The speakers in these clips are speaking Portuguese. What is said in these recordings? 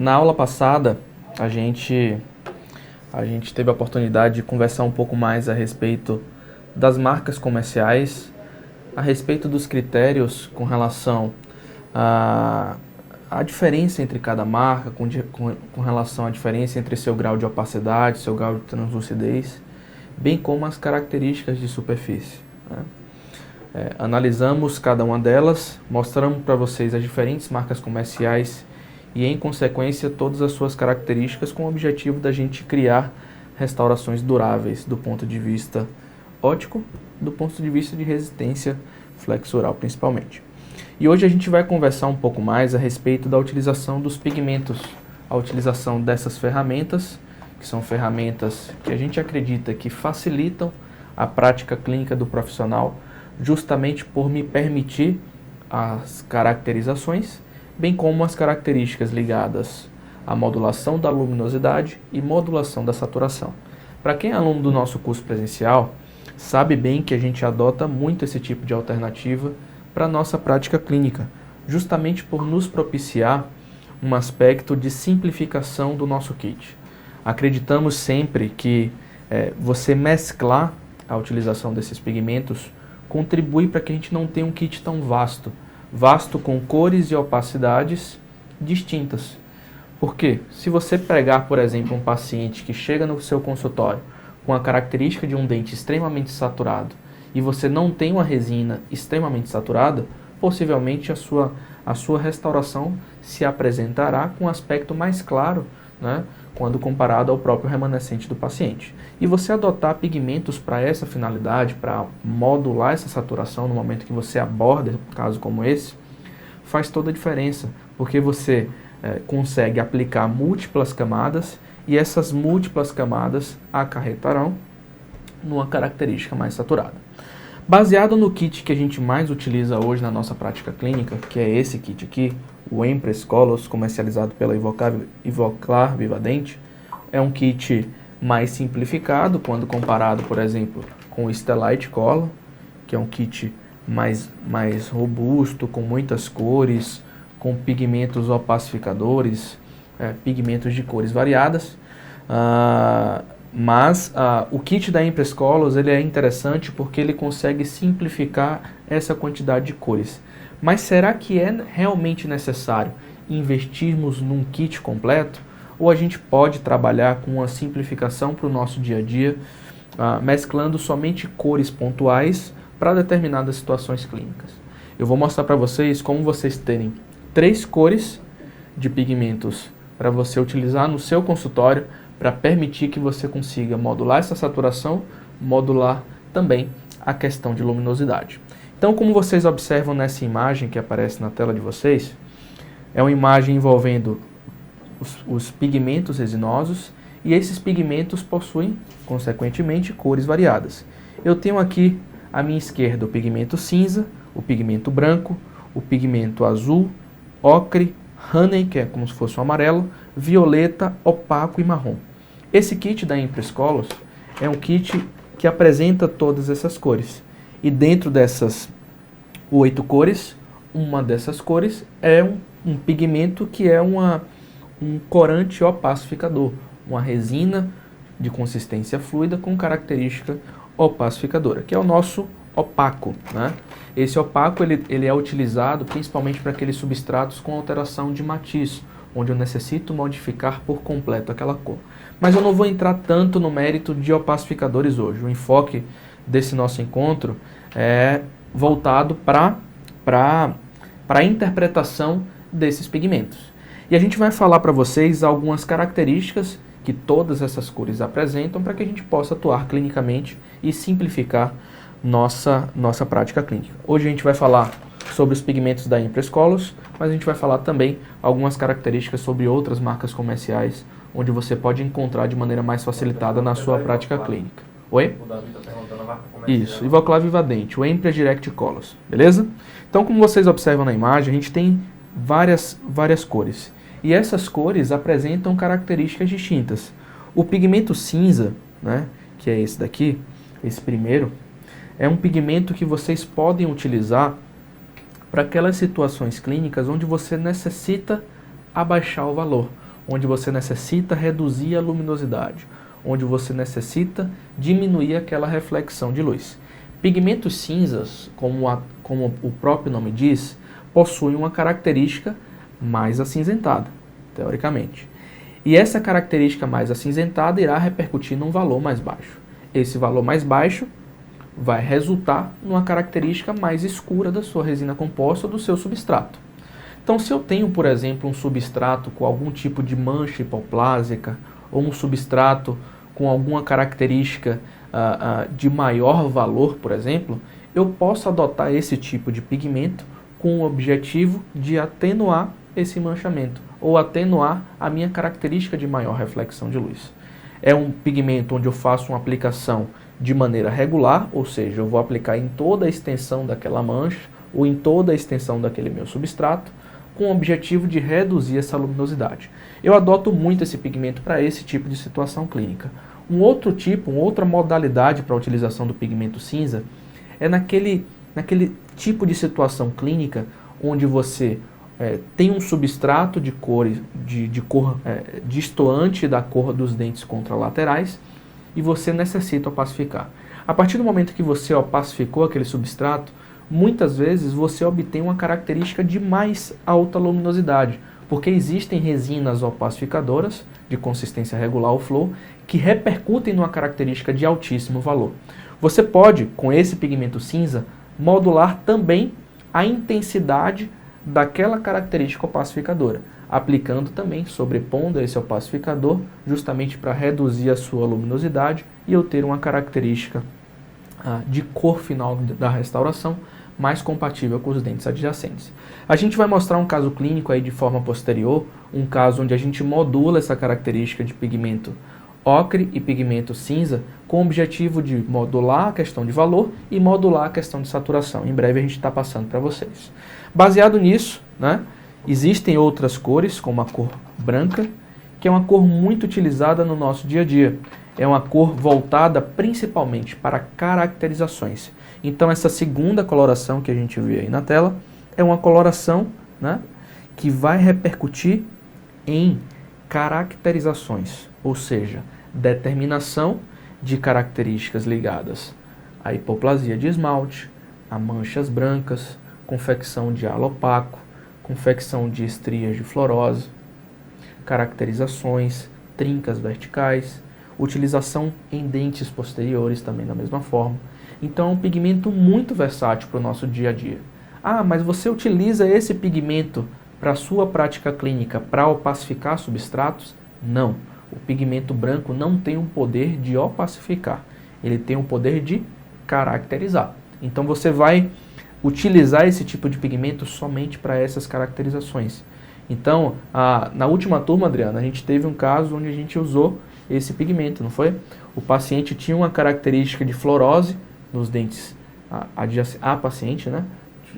Na aula passada, a gente teve a oportunidade de conversar um pouco mais a respeito das marcas comerciais, a respeito dos critérios com relação à diferença entre cada marca, com relação à diferença entre seu grau de opacidade, seu grau de translucidez, bem como as características de superfície, né? Analisamos cada uma delas, mostramos para vocês as diferentes marcas comerciais e, em consequência, todas as suas características com o objetivo da gente criar restaurações duráveis do ponto de vista óptico, do ponto de vista de resistência flexural principalmente. E hoje a gente vai conversar um pouco mais a respeito da utilização dos pigmentos, a utilização dessas ferramentas, que são ferramentas que a gente acredita que facilitam a prática clínica do profissional, justamente por me permitir as caracterizações, bem como as características ligadas à modulação da luminosidade e modulação da saturação. Para quem é aluno do nosso curso presencial, sabe bem que a gente adota muito esse tipo de alternativa para a nossa prática clínica, justamente por nos propiciar um aspecto de simplificação do nosso kit. Acreditamos sempre que você mesclar a utilização desses pigmentos contribui para que a gente não tenha um kit tão vasto com cores e opacidades distintas. Porque se você pegar, por exemplo, um paciente que chega no seu consultório com a característica de um dente extremamente saturado e você não tem uma resina extremamente saturada, possivelmente a sua restauração se apresentará com um aspecto mais claro, né, quando comparado ao próprio remanescente do paciente. E você adotar pigmentos para essa finalidade, para modular essa saturação no momento que você aborda um caso como esse, faz toda a diferença, porque você consegue aplicar múltiplas camadas e essas múltiplas camadas acarretarão numa característica mais saturada. Baseado no kit que a gente mais utiliza hoje na nossa prática clínica, que é esse kit aqui, o Empress Colors, comercializado pela Ivoclar Vivadente, é um kit mais simplificado quando comparado, por exemplo, com o Stellite Color, que é um kit mais robusto, com muitas cores, com pigmentos opacificadores, pigmentos de cores variadas. Mas o kit da Empress Colors ele é interessante porque ele consegue simplificar essa quantidade de cores. Mas será que é realmente necessário investirmos num kit completo? Ou a gente pode trabalhar com uma simplificação para o nosso dia a dia, mesclando somente cores pontuais para determinadas situações clínicas? Eu vou mostrar para vocês como vocês terem 3 cores de pigmentos para você utilizar no seu consultório para permitir que você consiga modular essa saturação, modular também a questão de luminosidade. Então, como vocês observam nessa imagem que aparece na tela de vocês, é uma imagem envolvendo os pigmentos resinosos e esses pigmentos possuem, consequentemente, cores variadas. Eu tenho aqui à minha esquerda o pigmento cinza, o pigmento branco, o pigmento azul, ocre, honey, que é como se fosse um amarelo, violeta, opaco e marrom. Esse kit da Empress Colors é um kit que apresenta todas essas cores. E dentro dessas 8 cores, uma dessas cores é um pigmento que é um corante opacificador, uma resina de consistência fluida com característica opacificadora, que é o nosso opaco, né? Esse opaco ele é utilizado principalmente para aqueles substratos com alteração de matiz, onde eu necessito modificar por completo aquela cor. Mas eu não vou entrar tanto no mérito de opacificadores hoje. O enfoque desse nosso encontro é voltado para a interpretação desses pigmentos. E a gente vai falar para vocês algumas características que todas essas cores apresentam para que a gente possa atuar clinicamente e simplificar nossa prática clínica. Hoje a gente vai falar sobre os pigmentos da Empress Colors, mas a gente vai falar também algumas características sobre outras marcas comerciais, onde você pode encontrar de maneira mais facilitada na sua prática clínica. Oi? O Davi está perguntando a marca comercial. Isso, Ivoclar Vivadente, o Empress Direct Colors, beleza? Então, como vocês observam na imagem, a gente tem várias cores. E essas cores apresentam características distintas. O pigmento cinza, né, que é esse daqui, esse primeiro, é um pigmento que vocês podem utilizar para aquelas situações clínicas onde você necessita abaixar o valor, onde você necessita reduzir a luminosidade, onde você necessita diminuir aquela reflexão de luz. Pigmentos cinzas, como o próprio nome diz, possuem uma característica mais acinzentada, teoricamente. E essa característica mais acinzentada irá repercutir num valor mais baixo. Esse valor mais baixo vai resultar numa característica mais escura da sua resina composta ou do seu substrato. Então, se eu tenho, por exemplo, um substrato com algum tipo de mancha hipoplásica ou um substrato com alguma característica de maior valor, por exemplo, eu posso adotar esse tipo de pigmento com o objetivo de atenuar esse manchamento ou atenuar a minha característica de maior reflexão de luz. É um pigmento onde eu faço uma aplicação de maneira regular, ou seja, eu vou aplicar em toda a extensão daquela mancha ou em toda a extensão daquele meu substrato, com o objetivo de reduzir essa luminosidade. Eu adoto muito esse pigmento para esse tipo de situação clínica. Um outro tipo, uma outra modalidade para a utilização do pigmento cinza é naquele tipo de situação clínica onde você tem um substrato de cor destoante da cor dos dentes contralaterais e você necessita opacificar. A partir do momento que você opacificou aquele substrato, muitas vezes você obtém uma característica de mais alta luminosidade, porque existem resinas opacificadoras de consistência regular ou flow que repercutem numa característica de altíssimo valor. Você pode, com esse pigmento cinza, modular também a intensidade daquela característica opacificadora, aplicando também, sobrepondo esse opacificador, justamente para reduzir a sua luminosidade e eu ter uma característica de cor final da restauração mais compatível com os dentes adjacentes. A gente vai mostrar um caso clínico aí de forma posterior, um caso onde a gente modula essa característica de pigmento ocre e pigmento cinza com o objetivo de modular a questão de valor e modular a questão de saturação. Em breve a gente está passando para vocês. Baseado nisso, existem outras cores, como a cor branca, que é uma cor muito utilizada no nosso dia a dia. É uma cor voltada principalmente para caracterizações. Então essa segunda coloração que a gente vê aí na tela é uma coloração que vai repercutir em caracterizações, ou seja, determinação de características ligadas à hipoplasia de esmalte, a manchas brancas, confecção de halo opaco, confecção de estrias de fluorose, caracterizações, trincas verticais, utilização em dentes posteriores também da mesma forma. Então é um pigmento muito versátil para o nosso dia a dia. Ah, mas você utiliza esse pigmento para a sua prática clínica para opacificar substratos? Não. O pigmento branco não tem um poder de opacificar. Ele tem um poder de caracterizar. Então você vai utilizar esse tipo de pigmento somente para essas caracterizações. Então, na última turma, Adriana, a gente teve um caso onde a gente usou esse pigmento, não foi? O paciente tinha uma característica de fluorose nos dentes a paciente,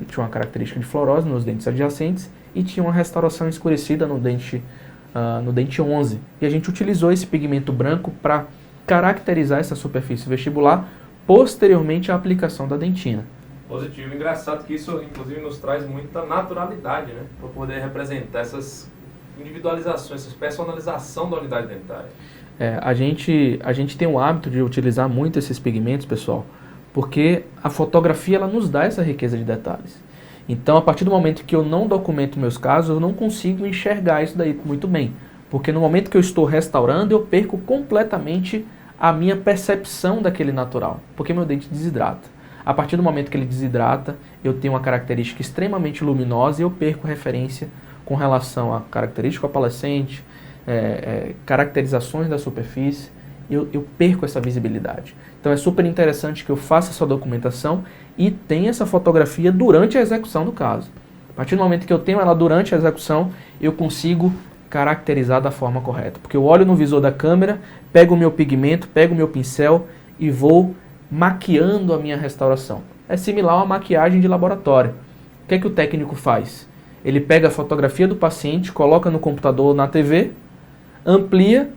tinha uma característica de fluorose nos dentes adjacentes e tinha uma restauração escurecida no dente 11. E a gente utilizou esse pigmento branco para caracterizar essa superfície vestibular posteriormente à aplicação da dentina. Positivo. Engraçado que isso, inclusive, nos traz muita naturalidade, para poder representar essas individualizações, essa personalização da unidade dentária. A gente tem o hábito de utilizar muito esses pigmentos, pessoal, porque a fotografia ela nos dá essa riqueza de detalhes. Então, a partir do momento que eu não documento meus casos, eu não consigo enxergar isso daí muito bem. Porque no momento que eu estou restaurando, eu perco completamente a minha percepção daquele natural, porque meu dente desidrata. A partir do momento que ele desidrata, eu tenho uma característica extremamente luminosa e eu perco referência com relação à característica opalescente, caracterizações da superfície, eu perco essa visibilidade. Então é super interessante que eu faça essa documentação e tenha essa fotografia durante a execução do caso. A partir do momento que eu tenho ela durante a execução, eu consigo caracterizar da forma correta. Porque eu olho no visor da câmera, pego o meu pigmento, pego o meu pincel e vou maquiando a minha restauração. É similar a uma maquiagem de laboratório. O que é que o técnico faz? Ele pega a fotografia do paciente, coloca no computador ou na TV, amplia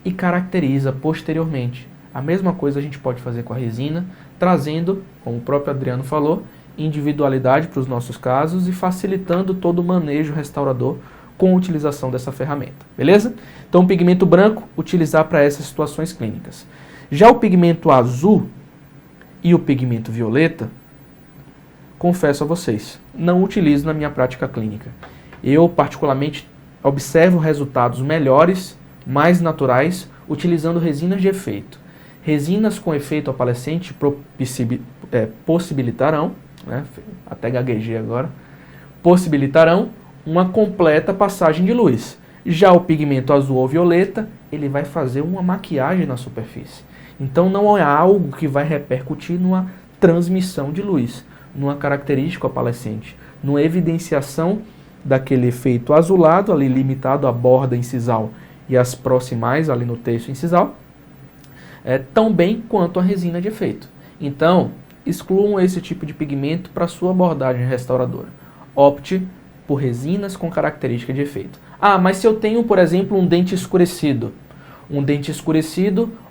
e caracteriza posteriormente. A mesma coisa a gente pode fazer com a resina, trazendo, como o próprio Adriano falou, individualidade para os nossos casos e facilitando todo o manejo restaurador com a utilização dessa ferramenta, beleza? Então o pigmento branco, utilizar para essas situações clínicas. Já o pigmento azul e o pigmento violeta, confesso a vocês, não utilizo na minha prática clínica. Eu particularmente observo resultados melhores, mais naturais, utilizando resinas de efeito. Resinas com efeito opalescente possibilitarão, né, até gaguejei agora, possibilitarão uma completa passagem de luz. Já o pigmento azul ou violeta, ele vai fazer uma maquiagem na superfície. Então não é algo que vai repercutir numa transmissão de luz, numa característica opalescente, numa evidenciação daquele efeito azulado, ali limitado à borda incisal e às proximais, ali no terço incisal, tão bem quanto a resina de efeito. Então, excluam esse tipo de pigmento para sua abordagem restauradora. Opte por resinas com característica de efeito. Ah, mas se eu tenho, por exemplo, um dente escurecido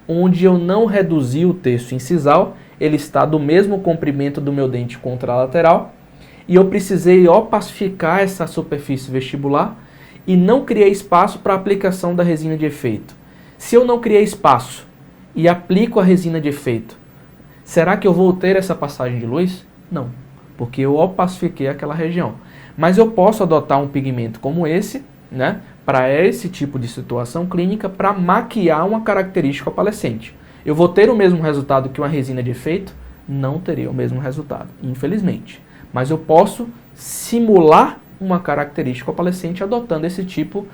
onde eu não reduzi o terço incisal, ele está do mesmo comprimento do meu dente contralateral, e eu precisei opacificar essa superfície vestibular e não criei espaço para a aplicação da resina de efeito. Se eu não criei espaço e aplico a resina de efeito, será que eu vou ter essa passagem de luz? Não, porque eu opacifiquei aquela região. Mas eu posso adotar um pigmento como esse, né, para esse tipo de situação clínica, para maquiar uma característica opalescente. Eu vou ter o mesmo resultado que uma resina de efeito? Não teria o mesmo resultado, infelizmente. Mas eu posso simular uma característica opalescente adotando esse tipo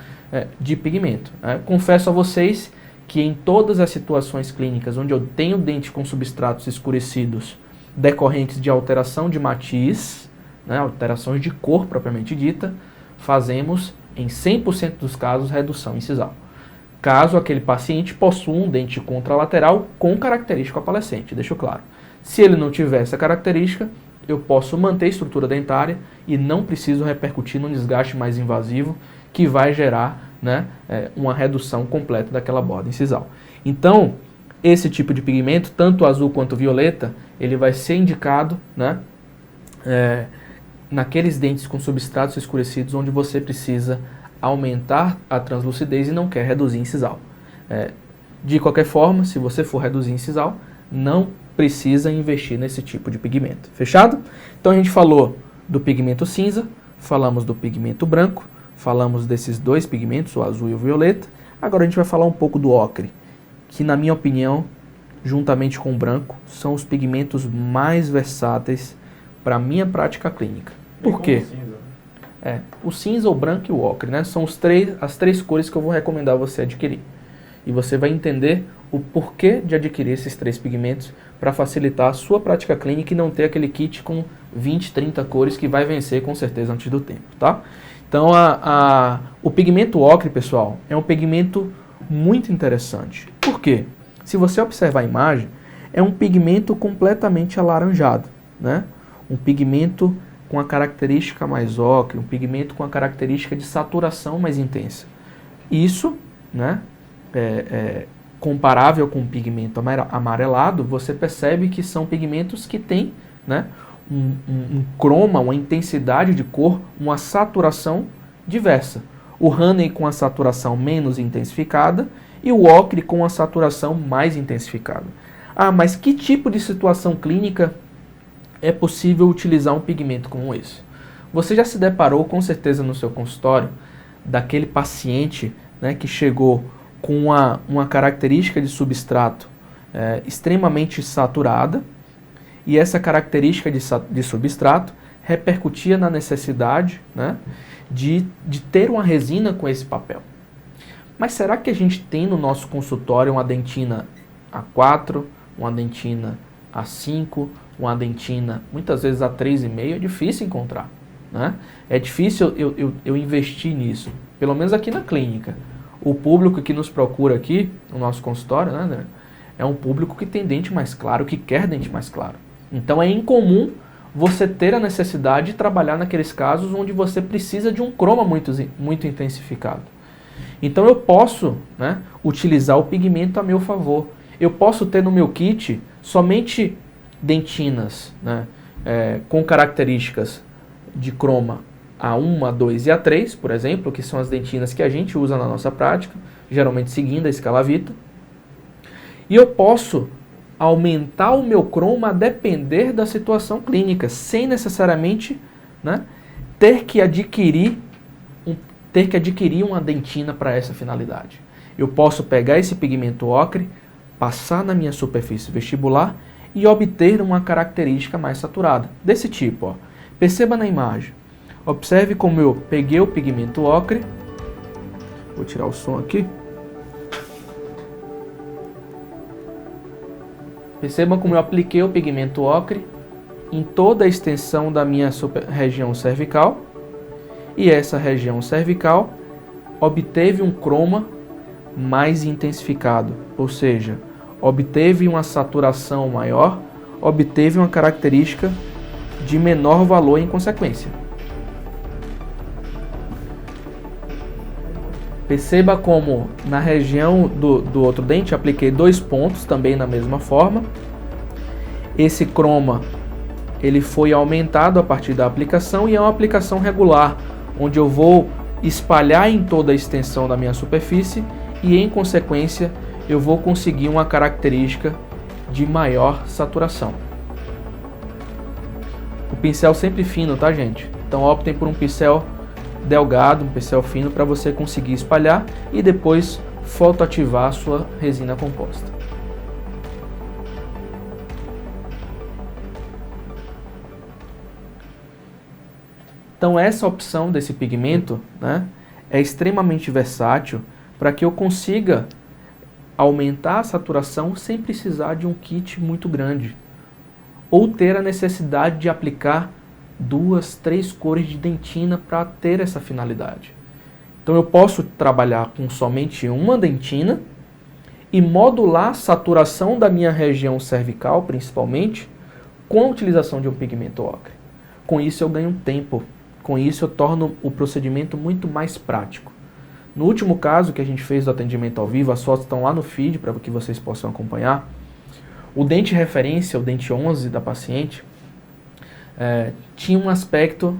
de pigmento. Confesso a vocês que em todas as situações clínicas onde eu tenho dente com substratos escurecidos decorrentes de alteração de matiz, né, alterações de cor propriamente dita, fazemos em 100% dos casos redução incisal. Caso aquele paciente possua um dente contralateral com característica opalescente, deixo claro. Se ele não tiver essa característica, eu posso manter a estrutura dentária e não preciso repercutir num desgaste mais invasivo que vai gerar, né, uma redução completa daquela borda incisal. Então, esse tipo de pigmento, tanto azul quanto violeta, ele vai ser indicado, né, naqueles dentes com substratos escurecidos onde você precisa aumentar a translucidez e não quer reduzir incisal. De qualquer forma, se você for reduzir incisal, não precisa investir nesse tipo de pigmento. Fechado? Então a gente falou do pigmento cinza, falamos do pigmento branco, falamos desses dois pigmentos, o azul e o violeta. Agora a gente vai falar um pouco do ocre, que na minha opinião, juntamente com o branco, são os pigmentos mais versáteis para a minha prática clínica. Por quê? O cinza, o branco e o ocre, né? São as três cores que eu vou recomendar você adquirir. E você vai entender o porquê de adquirir esses três pigmentos para facilitar a sua prática clínica e não ter aquele kit com 20, 30 cores que vai vencer com certeza antes do tempo, tá? Então, o pigmento ocre, pessoal, é um pigmento muito interessante. Por quê? Se você observar a imagem, é um pigmento completamente alaranjado, né? Um pigmento com a característica mais ocre, um pigmento com a característica de saturação mais intensa. Isso, né, comparável com o pigmento amarelado, você percebe que são pigmentos que têm, né, um croma, uma intensidade de cor, uma saturação diversa. O honey com a saturação menos intensificada e o ocre com a saturação mais intensificada. Ah, mas que tipo de situação clínica é possível utilizar um pigmento como esse? Você já se deparou com certeza no seu consultório daquele paciente, né, que chegou com uma característica de substrato extremamente saturada, e essa característica de substrato repercutia na necessidade, né, de ter uma resina com esse papel. Mas será que a gente tem no nosso consultório uma dentina A4, uma dentina A5, uma dentina muitas vezes A3,5? É difícil encontrar, né? É difícil eu investir nisso, pelo menos aqui na clínica. O público que nos procura aqui, no nosso consultório, né, André, é um público que tem dente mais claro, que quer dente mais claro. Então é incomum você ter a necessidade de trabalhar naqueles casos onde você precisa de um croma muito intensificado. Então eu posso, né, utilizar o pigmento a meu favor. Eu posso ter no meu kit somente dentinas, né, com características de croma A1, A2 e A3, por exemplo, que são as dentinas que a gente usa na nossa prática, geralmente seguindo a escala Vita. E eu posso aumentar o meu croma a depender da situação clínica, sem necessariamente, né, ter que adquirir uma dentina para essa finalidade. Eu posso pegar esse pigmento ocre, passar na minha superfície vestibular e obter uma característica mais saturada. Desse tipo, ó. Perceba na imagem. Observe como eu peguei o pigmento ocre. Vou tirar o som aqui. Percebam como eu apliquei o pigmento ocre em toda a extensão da minha região cervical. E essa região cervical obteve um croma mais intensificado, ou seja, obteve uma saturação maior, obteve uma característica de menor valor em consequência. Perceba como na região do outro dente apliquei 2 pontos, também na mesma forma. Esse croma ele foi aumentado a partir da aplicação e é uma aplicação regular, onde eu vou espalhar em toda a extensão da minha superfície e, em consequência, eu vou conseguir uma característica de maior saturação. O pincel sempre fino, tá, gente? Então optem por um pincel delgado, um pincel fino, para você conseguir espalhar e depois fotoativar a sua resina composta. Então essa opção desse pigmento, né, é extremamente versátil para que eu consiga aumentar a saturação sem precisar de um kit muito grande, ou ter a necessidade de aplicar 2, 3 cores de dentina para ter essa finalidade. Então eu posso trabalhar com somente uma dentina e modular a saturação da minha região cervical, principalmente, com a utilização de um pigmento ocre. Com isso eu ganho tempo, com isso eu torno o procedimento muito mais prático. No último caso que a gente fez do atendimento ao vivo, as fotos estão lá no feed para que vocês possam acompanhar. O dente referência, o dente 11 da paciente, tinha um aspecto,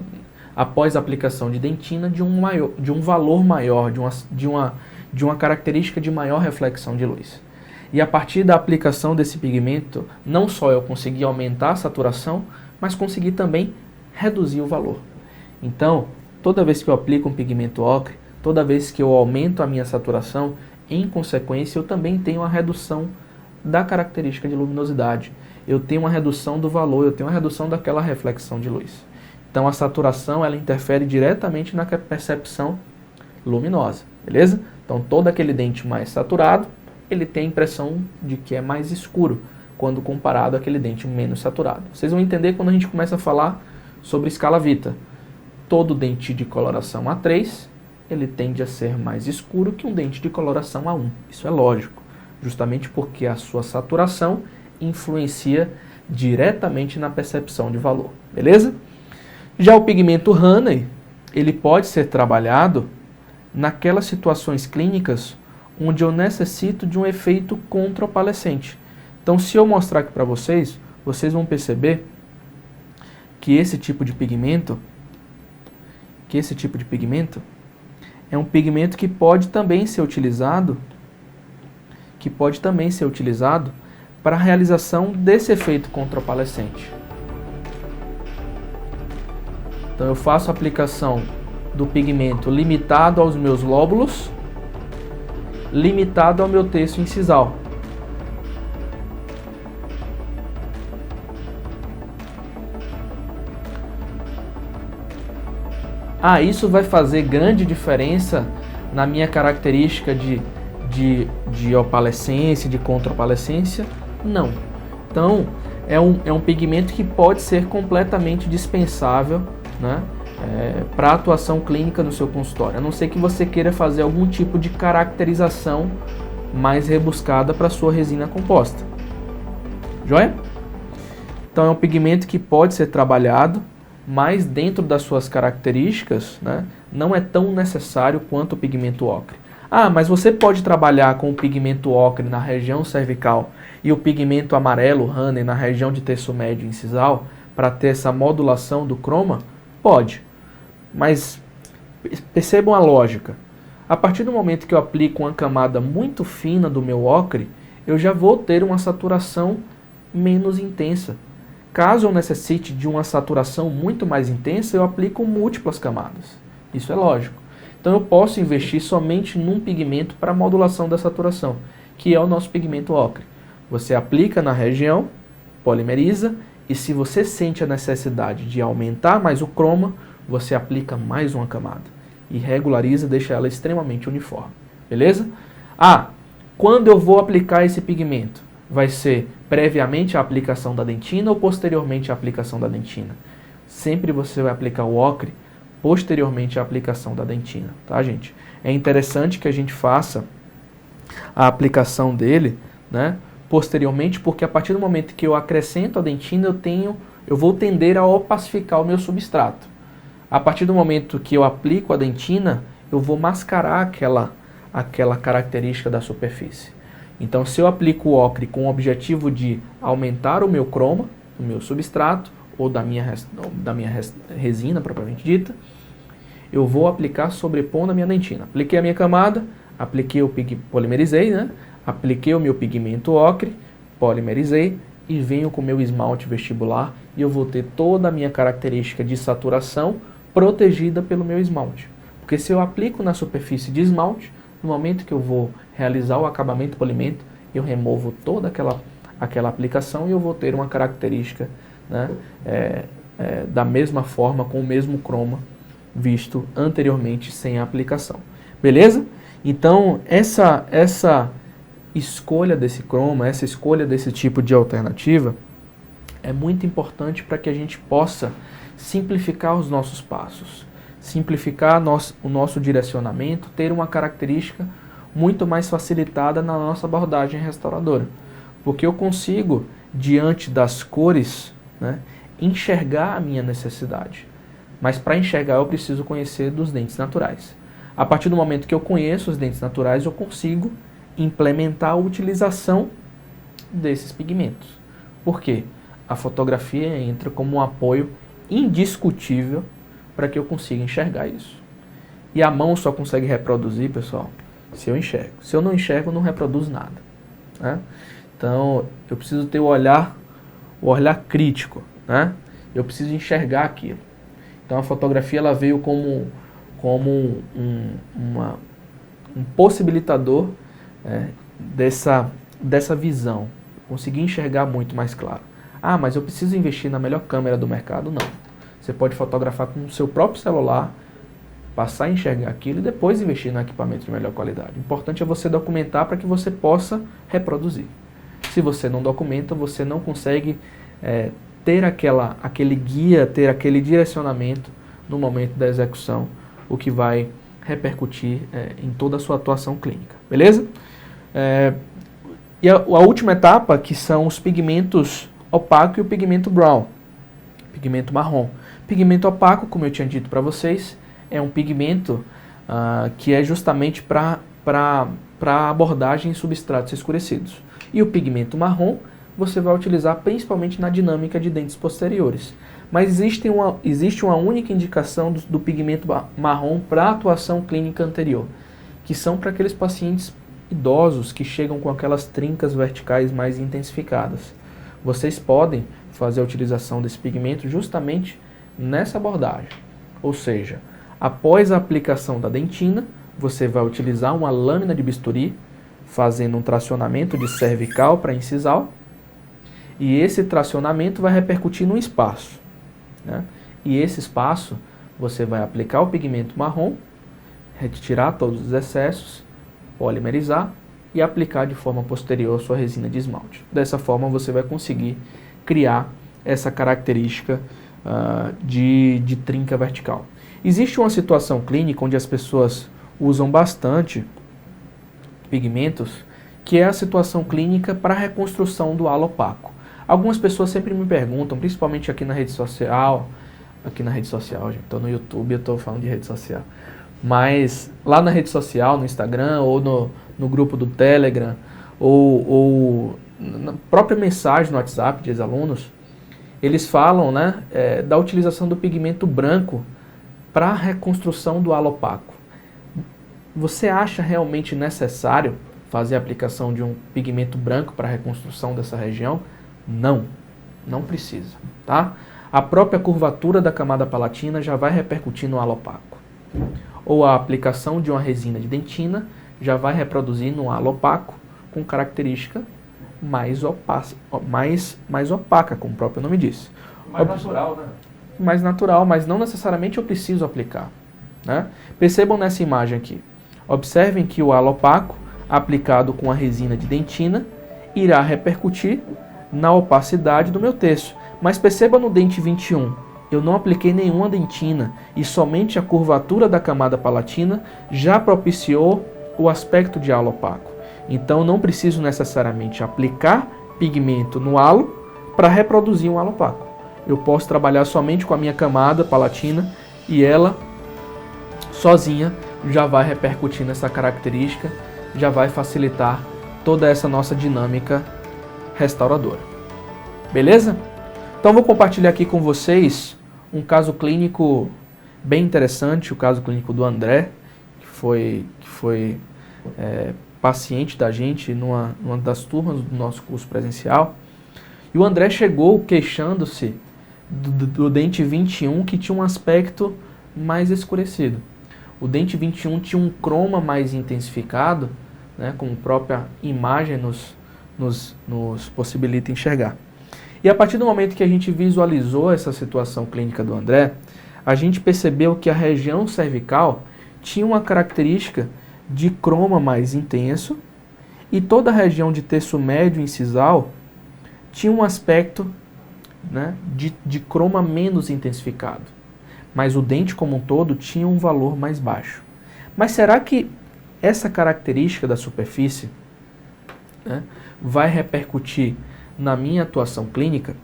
após a aplicação de dentina, de um valor maior, de uma característica de maior reflexão de luz. E a partir da aplicação desse pigmento, não só eu consegui aumentar a saturação, mas consegui também reduzir o valor. Então, toda vez que eu aplico um pigmento ocre, toda vez que eu aumento a minha saturação, em consequência, eu também tenho uma redução da característica de luminosidade. Eu tenho uma redução do valor, eu tenho uma redução daquela reflexão de luz. Então, a saturação, ela interfere diretamente na percepção luminosa, beleza? Então, todo aquele dente mais saturado, ele tem a impressão de que é mais escuro, quando comparado àquele dente menos saturado. Vocês vão entender quando a gente começa a falar sobre escala Vita. Todo dente de coloração A3, ele tende a ser mais escuro que um dente de coloração A1. Isso é lógico, justamente porque a sua saturação influencia diretamente na percepção de valor, beleza? Já o pigmento Honey, ele pode ser trabalhado naquelas situações clínicas onde eu necessito de um efeito contraopalescente. Então, se eu mostrar aqui para vocês, vocês vão perceber que esse tipo de pigmento é um pigmento que pode também ser utilizado para a realização desse efeito contraopalescente. Então eu faço a aplicação do pigmento limitado aos meus lóbulos, limitado ao meu terço incisal. Isso vai fazer grande diferença na minha característica de opalescência, de contraopalescência? Não. Então, é um pigmento que pode ser completamente dispensável, né, para atuação clínica no seu consultório, a não ser que você queira fazer algum tipo de caracterização mais rebuscada para a sua resina composta. Joia? Então, é um pigmento que pode ser trabalhado, mas dentro das suas características, né, não é tão necessário quanto o pigmento ocre. Mas você pode trabalhar com o pigmento ocre na região cervical e o pigmento amarelo Honey na região de terço médio incisal para ter essa modulação do croma? Pode. Mas percebam a lógica. A partir do momento que eu aplico uma camada muito fina do meu ocre, eu já vou ter uma saturação menos intensa. Caso eu necessite de uma saturação muito mais intensa, eu aplico múltiplas camadas. Isso é lógico. Então eu posso investir somente num pigmento para modulação da saturação, que é o nosso pigmento ocre. Você aplica na região, polimeriza, e se você sente a necessidade de aumentar mais o croma, você aplica mais uma camada. E regulariza, deixa ela extremamente uniforme. Beleza? Quando eu vou aplicar esse pigmento? Vai ser previamente a aplicação da dentina ou posteriormente a aplicação da dentina? Sempre você vai aplicar o ocre posteriormente à aplicação da dentina, tá, gente? É interessante que a gente faça a aplicação dele, né, posteriormente, porque a partir do momento que eu acrescento a dentina, eu vou tender a opacificar o meu substrato. A partir do momento que eu aplico a dentina, eu vou mascarar aquela característica da superfície. Então, se eu aplico o ocre com o objetivo de aumentar o meu croma, o meu substrato, ou da minha resina propriamente dita, eu vou aplicar sobrepondo a minha dentina. Apliquei a minha camada, polimerizei, né? Apliquei o meu pigmento ocre, polimerizei e venho com o meu esmalte vestibular e eu vou ter toda a minha característica de saturação protegida pelo meu esmalte. Porque se eu aplico na superfície de esmalte, no momento que eu vou realizar o acabamento polimento, eu removo toda aquela aplicação e eu vou ter uma característica, né, da mesma forma, com o mesmo croma visto anteriormente sem a aplicação. Beleza? Então, essa escolha desse croma, essa escolha desse tipo de alternativa é muito importante para que a gente possa simplificar os nossos passos, simplificar o nosso direcionamento, ter uma característica muito mais facilitada na nossa abordagem restauradora. Porque eu consigo, diante das cores, né, enxergar a minha necessidade. Mas para enxergar eu preciso conhecer dos dentes naturais. A partir do momento que eu conheço os dentes naturais, eu consigo implementar a utilização desses pigmentos. Por quê? A fotografia entra como um apoio indiscutível para que eu consiga enxergar isso. E a mão só consegue reproduzir, pessoal, se eu enxergo. Se eu não enxergo, eu não reproduzo nada, né? Então, eu preciso ter o olhar crítico, né? Eu preciso enxergar aquilo. Então, a fotografia ela veio como um possibilitador dessa visão. Conseguir enxergar muito mais claro. Mas eu preciso investir na melhor câmera do mercado? Não. Você pode fotografar com o seu próprio celular, passar a enxergar aquilo e depois investir no equipamento de melhor qualidade. O importante é você documentar para que você possa reproduzir. Se você não documenta, você não consegue ter aquele guia, ter aquele direcionamento no momento da execução, o que vai repercutir em toda a sua atuação clínica. Beleza? E a última etapa, que são os pigmentos opaco e o pigmento brown, pigmento marrom. Pigmento opaco, como eu tinha dito para vocês, é um pigmento que é justamente para abordagem em substratos escurecidos. E o pigmento marrom você vai utilizar principalmente na dinâmica de dentes posteriores. Mas existe uma única indicação do pigmento marrom para atuação clínica anterior, que são para aqueles pacientes idosos que chegam com aquelas trincas verticais mais intensificadas. Vocês podem fazer a utilização desse pigmento justamente nessa abordagem. Ou seja, após a aplicação da dentina, você vai utilizar uma lâmina de bisturi, fazendo um tracionamento de cervical para incisal, e esse tracionamento vai repercutir no espaço, né? E esse espaço, você vai aplicar o pigmento marrom, retirar todos os excessos, polimerizar e aplicar de forma posterior sua resina de esmalte. Dessa forma você vai conseguir criar essa característica de trinca vertical. Existe uma situação clínica onde as pessoas usam bastante pigmentos, que é a situação clínica para a reconstrução do halo opaco. Algumas pessoas sempre me perguntam, principalmente aqui na rede social, gente, estou no YouTube, eu estou falando de rede social, mas lá na rede social, no Instagram, ou no grupo do Telegram, ou na própria mensagem no WhatsApp de ex-alunos, eles falam, né, da utilização do pigmento branco para a reconstrução do halo opaco. Você acha realmente necessário fazer a aplicação de um pigmento branco para a reconstrução dessa região? Não, não precisa, tá? A própria curvatura da camada palatina já vai repercutir no halo opaco. Ou a aplicação de uma resina de dentina já vai reproduzir no halo opaco com característica mais opaca, como o próprio nome diz. Mais natural, né? Mais natural, mas não necessariamente eu preciso aplicar, né? Percebam nessa imagem aqui. Observem que o halo opaco aplicado com a resina de dentina irá repercutir na opacidade do meu texto. Mas perceba no dente 21, eu não apliquei nenhuma dentina e somente a curvatura da camada palatina já propiciou o aspecto de halo opaco. Então não preciso necessariamente aplicar pigmento no halo para reproduzir um halo opaco. Eu posso trabalhar somente com a minha camada palatina e ela sozinha já vai repercutir nessa característica, já vai facilitar toda essa nossa dinâmica restauradora. Beleza? Então vou compartilhar aqui com vocês um caso clínico bem interessante, o caso clínico do André, que foi paciente da gente numa das turmas do nosso curso presencial. E o André chegou queixando-se do dente 21 que tinha um aspecto mais escurecido. O dente 21 tinha um croma mais intensificado, né, como a própria imagem nos possibilita enxergar. E a partir do momento que a gente visualizou essa situação clínica do André, a gente percebeu que a região cervical tinha uma característica de croma mais intenso e toda a região de terço médio incisal tinha um aspecto, né, de croma menos intensificado. Mas o dente como um todo tinha um valor mais baixo. Mas será que essa característica da superfície, né, vai repercutir na minha atuação clínica?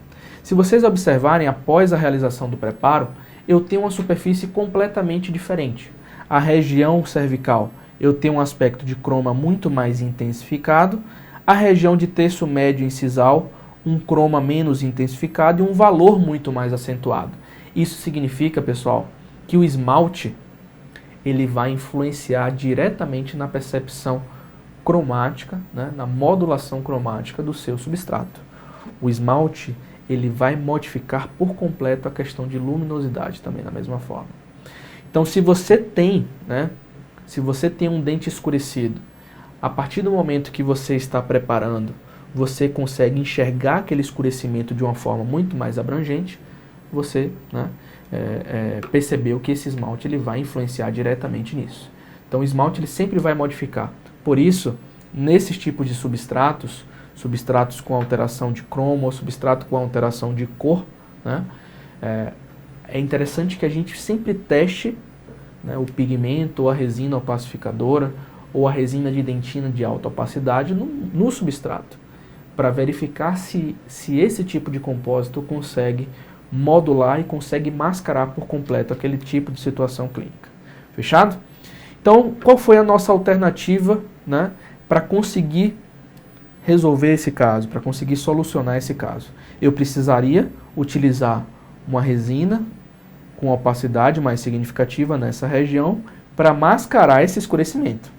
Se vocês observarem, após a realização do preparo, eu tenho uma superfície completamente diferente. A região cervical, eu tenho um aspecto de croma muito mais intensificado, a região de terço médio incisal, um croma menos intensificado e um valor muito mais acentuado. Isso significa, pessoal, que o esmalte ele vai influenciar diretamente na percepção cromática, né, na modulação cromática do seu substrato. O esmalte ele vai modificar por completo a questão de luminosidade também da mesma forma. Então, se você tem um dente escurecido, a partir do momento que você está preparando, você consegue enxergar aquele escurecimento de uma forma muito mais abrangente, você, né, percebeu que esse esmalte ele vai influenciar diretamente nisso. Então o esmalte ele sempre vai modificar. Por isso, nesses tipos de substratos com alteração de cromo ou substrato com alteração de cor, né, é interessante que a gente sempre teste, né, o pigmento ou a resina opacificadora ou a resina de dentina de alta opacidade no substrato, para verificar se esse tipo de compósito consegue modular e consegue mascarar por completo aquele tipo de situação clínica. Fechado? Então, qual foi a nossa alternativa, né, para conseguir resolver esse caso, para conseguir solucionar esse caso? Eu precisaria utilizar uma resina com opacidade mais significativa nessa região para mascarar esse escurecimento.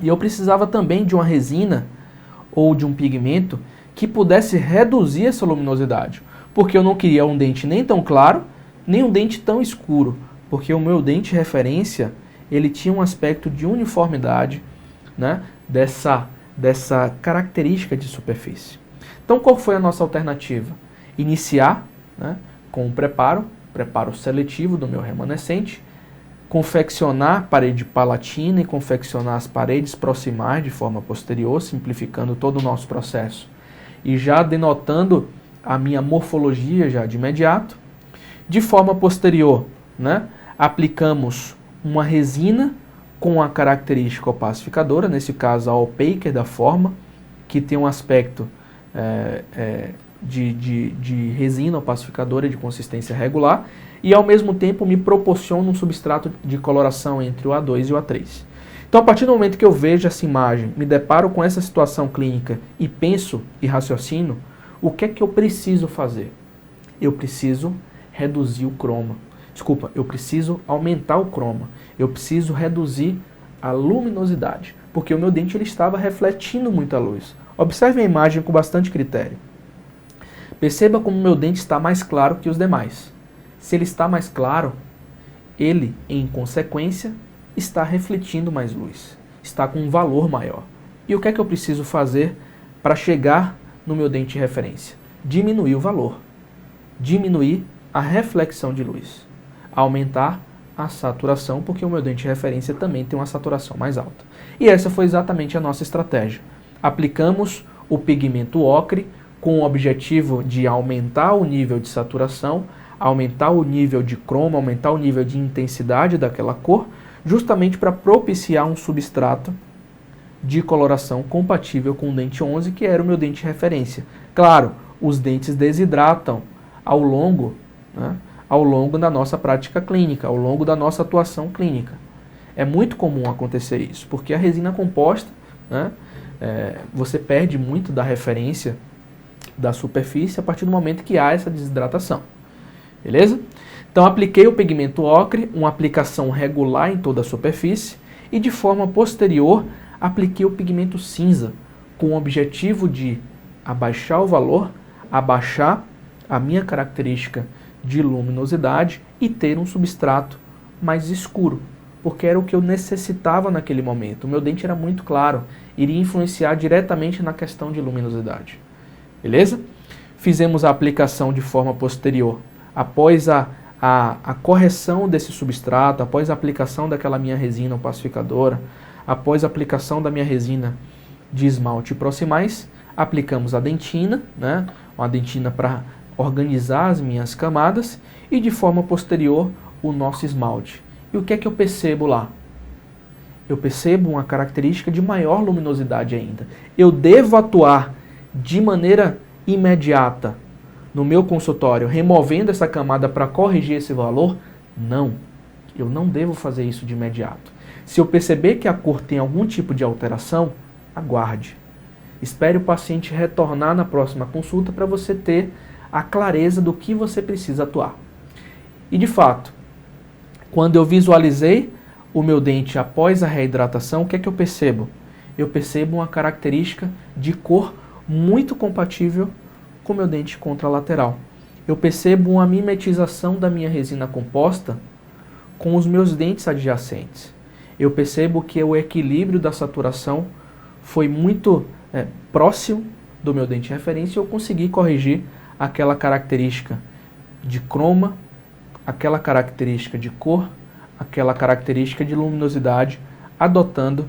E eu precisava também de uma resina ou de um pigmento que pudesse reduzir essa luminosidade, porque eu não queria um dente nem tão claro, nem um dente tão escuro, porque o meu dente de referência, ele tinha um aspecto de uniformidade, né, dessa característica de superfície. Então, qual foi a nossa alternativa? Iniciar, né, com o preparo seletivo do meu remanescente, confeccionar parede palatina e confeccionar as paredes proximais de forma posterior, simplificando todo o nosso processo e já denotando a minha morfologia já de imediato. De forma posterior, né, aplicamos uma resina com a característica opacificadora, nesse caso a opaquer da forma, que tem um aspecto de resina opacificadora de consistência regular e ao mesmo tempo me proporciona um substrato de coloração entre o A2 e o A3. Então, a partir do momento que eu vejo essa imagem, me deparo com essa situação clínica e penso e raciocino, o que é que eu preciso fazer? Eu preciso reduzir o croma. Desculpa, eu preciso aumentar o croma. Eu preciso reduzir a luminosidade, porque o meu dente ele estava refletindo muita luz. Observe a imagem com bastante critério. Perceba como o meu dente está mais claro que os demais. Se ele está mais claro, ele, em consequência, está refletindo mais luz. Está com um valor maior. E o que é que eu preciso fazer para chegar no meu dente de referência? Diminuir o valor. Diminuir a reflexão de luz. Aumentar a saturação, porque o meu dente de referência também tem uma saturação mais alta. E essa foi exatamente a nossa estratégia. Aplicamos o pigmento ocre com o objetivo de aumentar o nível de saturação, aumentar o nível de cromo, aumentar o nível de intensidade daquela cor, justamente para propiciar um substrato de coloração compatível com o dente 11, que era o meu dente de referência. Claro, os dentes desidratam ao longo, né, ao longo da nossa prática clínica, ao longo da nossa atuação clínica. É muito comum acontecer isso, porque a resina composta, né, você perde muito da referência da superfície a partir do momento que há essa desidratação. Beleza? Então apliquei o pigmento ocre, uma aplicação regular em toda a superfície, e de forma posterior apliquei o pigmento cinza, com o objetivo de abaixar o valor, abaixar a minha característica de luminosidade e ter um substrato mais escuro, porque era o que eu necessitava naquele momento. O meu dente era muito claro, iria influenciar diretamente na questão de luminosidade. Beleza? Fizemos a aplicação de forma posterior. Após a correção desse substrato, após a aplicação daquela minha resina opacificadora, após a aplicação da minha resina de esmalte proximais, aplicamos a dentina, né? Uma dentina para organizar as minhas camadas, e de forma posterior o nosso esmalte. E o que é que eu percebo lá? Eu percebo uma característica de maior luminosidade ainda. Eu devo atuar de maneira imediata no meu consultório, removendo essa camada para corrigir esse valor? Não, eu não devo fazer isso de imediato. Se eu perceber que a cor tem algum tipo de alteração, aguarde. Espere o paciente retornar na próxima consulta para você ter a clareza do que você precisa atuar. E de fato, quando eu visualizei o meu dente após a reidratação, o que é que eu percebo? Eu percebo uma característica de cor muito compatível com o meu dente contralateral. Eu percebo uma mimetização da minha resina composta com os meus dentes adjacentes. Eu percebo que o equilíbrio da saturação foi muito próximo do meu dente de referência, e eu consegui corrigir aquela característica de croma, aquela característica de cor, aquela característica de luminosidade, adotando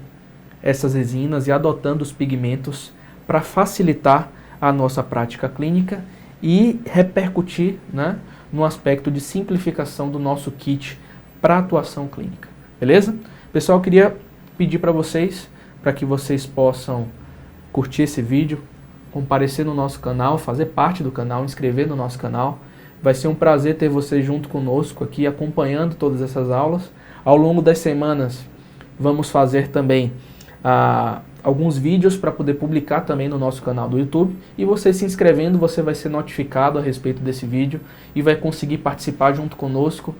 essas resinas e adotando os pigmentos para facilitar a nossa prática clínica e repercutir, né, no aspecto de simplificação do nosso kit para atuação clínica. Beleza? Pessoal, eu queria pedir para vocês, para que vocês possam curtir esse vídeo, comparecer no nosso canal, fazer parte do canal, inscrever no nosso canal. Vai ser um prazer ter você junto conosco aqui, acompanhando todas essas aulas. Ao longo das semanas, vamos fazer também alguns vídeos para poder publicar também no nosso canal do YouTube. E você se inscrevendo, você vai ser notificado a respeito desse vídeo e vai conseguir participar junto conosco,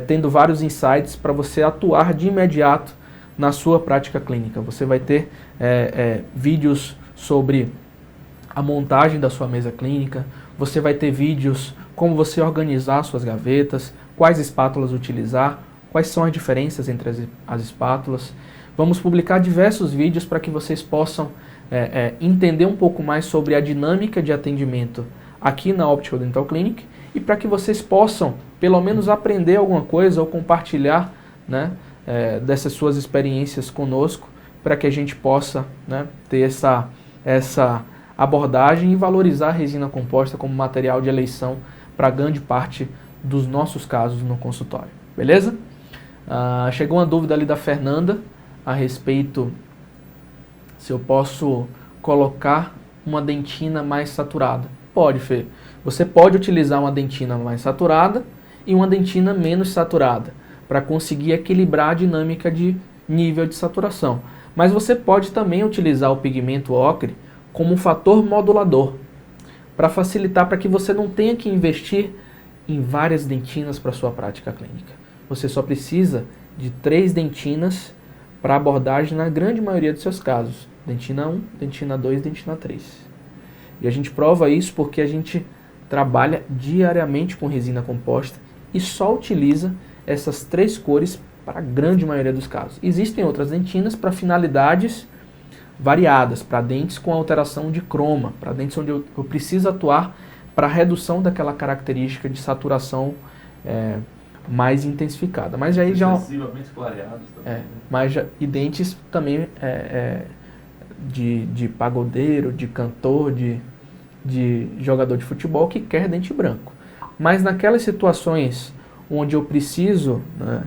tendo vários insights para você atuar de imediato na sua prática clínica. Você vai ter vídeos sobre a montagem da sua mesa clínica, você vai ter vídeos como você organizar suas gavetas, quais espátulas utilizar, quais são as diferenças entre as espátulas. Vamos publicar diversos vídeos para que vocês possam entender um pouco mais sobre a dinâmica de atendimento aqui na Optical Dental Clinic, e para que vocês possam, pelo menos, aprender alguma coisa ou compartilhar, né, dessas suas experiências conosco, para que a gente possa, né, ter essa abordagem e valorizar a resina composta como material de eleição para grande parte dos nossos casos no consultório. Beleza? Chegou uma dúvida ali da Fernanda a respeito se eu posso colocar uma dentina mais saturada. Pode, Fê. Você pode utilizar uma dentina mais saturada e uma dentina menos saturada para conseguir equilibrar a dinâmica de nível de saturação. Mas você pode também utilizar o pigmento ocre como um fator modulador, para facilitar, para que você não tenha que investir em várias dentinas para sua prática clínica. Você só precisa de 3 dentinas para abordagem na grande maioria dos seus casos. Dentina 1, dentina 2, dentina 3. E a gente prova isso porque a gente trabalha diariamente com resina composta e só utiliza essas 3 cores para a grande maioria dos casos. Existem outras dentinas para finalidades variadas, para dentes com alteração de croma, para dentes onde eu preciso atuar para a redução daquela característica de saturação mais intensificada. Mas aí já excessivamente clareados também. e dentes também de pagodeiro, de cantor, de jogador de futebol que quer dente branco. Mas naquelas situações onde eu preciso, né,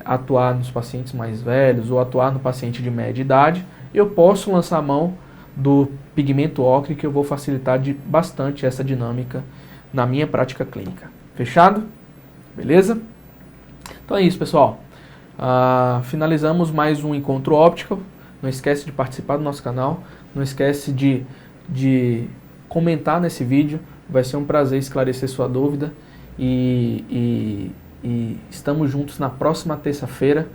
atuar nos pacientes mais velhos ou atuar no paciente de média idade, eu posso lançar a mão do pigmento ocre, que eu vou facilitar bastante essa dinâmica na minha prática clínica. Fechado? Beleza? Então é isso, pessoal. Finalizamos mais um encontro óptico. Não esquece de participar do nosso canal. Não esquece de comentar nesse vídeo. Vai ser um prazer esclarecer sua dúvida. E estamos juntos na próxima terça-feira,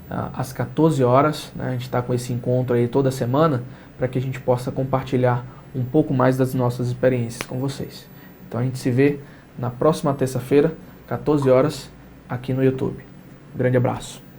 às 14 horas. Né? A gente está com esse encontro aí toda semana para que a gente possa compartilhar um pouco mais das nossas experiências com vocês. Então a gente se vê na próxima terça-feira, 14 horas, aqui no YouTube. Um grande abraço.